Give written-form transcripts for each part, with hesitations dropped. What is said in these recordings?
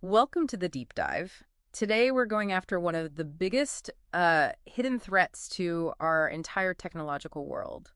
Welcome to the deep dive. Today we're going after one of the biggest hidden threats to our entire technological world,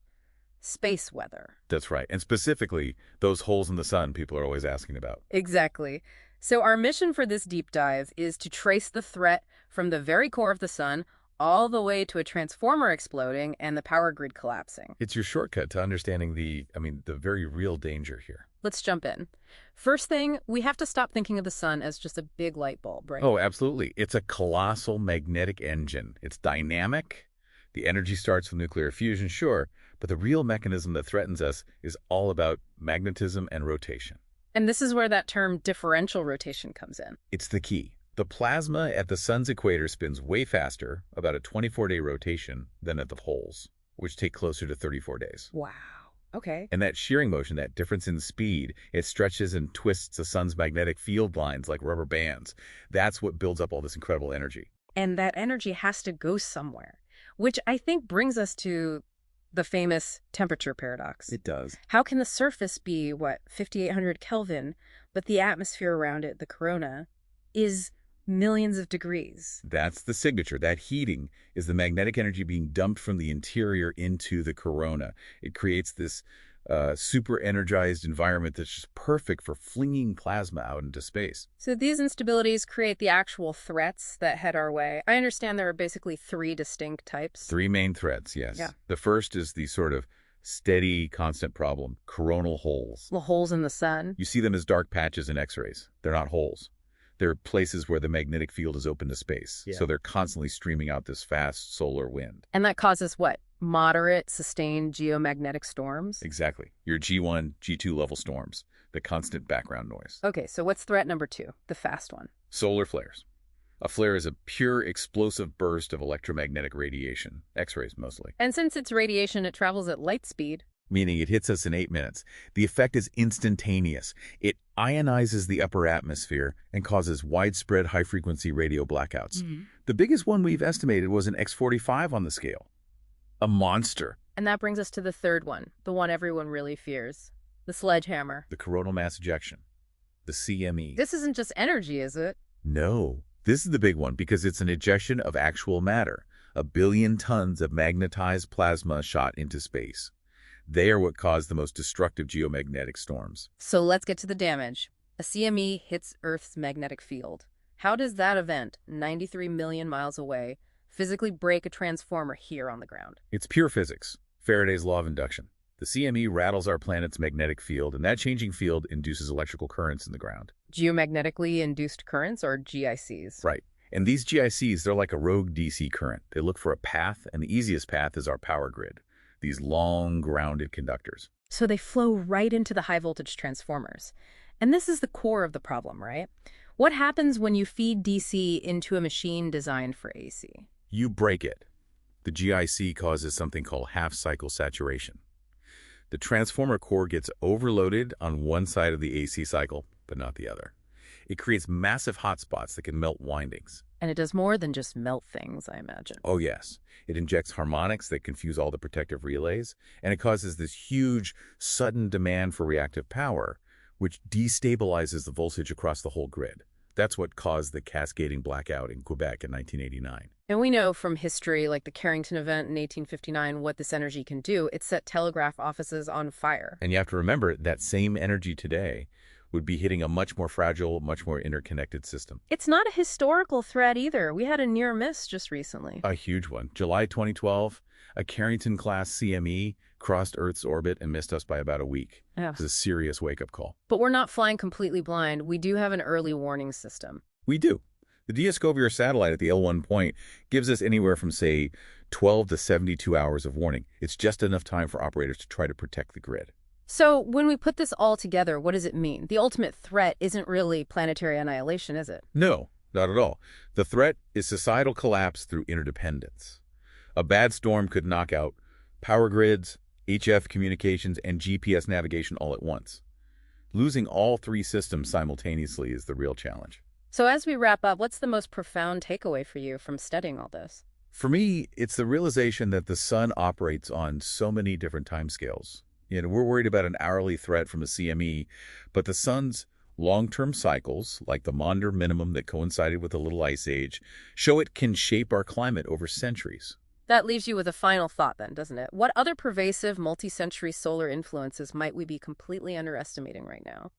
space weather. That's right. And specifically, those holes in the sun people are always asking about. Exactly. So our mission for this deep dive is to trace the threat from the very core of the sun all the way to a transformer exploding and the power grid collapsing. It's your shortcut to understanding the very real danger here. Let's jump in. First thing, we have to stop thinking of the sun as just a big light bulb, right? Oh, absolutely. It's a colossal magnetic engine. It's dynamic. The energy starts with nuclear fusion, sure, but the real mechanism that threatens us is all about magnetism and rotation. And this is where that term differential rotation comes in. It's the key. The plasma at the sun's equator spins way faster, about a 24-day rotation, than at the poles, which take closer to 34 days. Wow. Okay. And that shearing motion, that difference in speed, it stretches and twists the sun's magnetic field lines like rubber bands. That's what builds up all this incredible energy. And that energy has to go somewhere, which I think brings us to the famous temperature paradox. It does. How can the surface be, 5,800 Kelvin, but the atmosphere around it, the corona, is millions of degrees? That's the signature. That heating is the magnetic energy being dumped from the interior into the corona. It creates this super energized environment that's just perfect for flinging plasma out into space. So these instabilities create the actual threats that head our way. I understand there are basically three distinct types. Three main threats, yes. Yeah. The first is the sort of steady, constant problem, coronal holes. The holes in the sun. You see them as dark patches in X-rays. They're not holes. They're places where the magnetic field is open to space. Yeah. So they're constantly streaming out this fast solar wind. And that causes what? Moderate, sustained geomagnetic storms? Exactly. Your G1, G2 level storms, the constant background noise. Okay, so what's threat number two, the fast one? Solar flares. A flare is a pure explosive burst of electromagnetic radiation, X-rays mostly. And since it's radiation, it travels at light speed. Meaning it hits us in 8 minutes. The effect is instantaneous. It ionizes the upper atmosphere and causes widespread high-frequency radio blackouts. The biggest one we've estimated was an X45 on the scale. A monster. And that brings us to the third one, the one everyone really fears, the sledgehammer. The coronal mass ejection. The CME. This isn't just energy, is it? No. This is the big one because it's an ejection of actual matter. 1 billion tons of magnetized plasma shot into space. They are what cause the most destructive geomagnetic storms. So let's get to the damage. A CME hits Earth's magnetic field. How does that event, 93 million miles away, physically break a transformer here on the ground? It's pure physics, Faraday's law of induction. The CME rattles our planet's magnetic field, and that changing field induces electrical currents in the ground. Geomagnetically induced currents, or GICs? Right. And these GICs, they're like a rogue DC current. They look for a path, and the easiest path is our power grid. These long, grounded conductors. So they flow right into the high-voltage transformers. And this is the core of the problem, right? What happens when you feed DC into a machine designed for AC? You break it. The GIC causes something called half-cycle saturation. The transformer core gets overloaded on one side of the AC cycle, but not the other. It creates massive hotspots that can melt windings. And it does more than just melt things, I imagine. Oh, yes. It injects harmonics that confuse all the protective relays, and it causes this huge, sudden demand for reactive power, which destabilizes the voltage across the whole grid. That's what caused the cascading blackout in Quebec in 1989. And we know from history, like the Carrington event in 1859, what this energy can do. It set telegraph offices on fire. And you have to remember that same energy today would be hitting a much more fragile, much more interconnected system. It's not a historical threat either. We had a near-miss just recently. A huge one. July 2012, a Carrington-class CME crossed Earth's orbit and missed us by about a week. Yeah. It's a serious wake-up call. But we're not flying completely blind. We do have an early warning system. We do. The DSCOVR satellite at the L1 point gives us anywhere from, say, 12 to 72 hours of warning. It's just enough time for operators to try to protect the grid. So when we put this all together, what does it mean? The ultimate threat isn't really planetary annihilation, is it? No, not at all. The threat is societal collapse through interdependence. A bad storm could knock out power grids, HF communications, and GPS navigation all at once. Losing all three systems simultaneously is the real challenge. So as we wrap up, what's the most profound takeaway for you from studying all this? For me, it's the realization that the sun operates on so many different timescales. We're worried about an hourly threat from a CME, but the sun's Long-term cycles, like the Maunder minimum that coincided with the Little Ice Age, show it can shape our climate over centuries. That leaves you with a final thought then, doesn't it? What other pervasive multi-century solar influences might we be completely underestimating right now?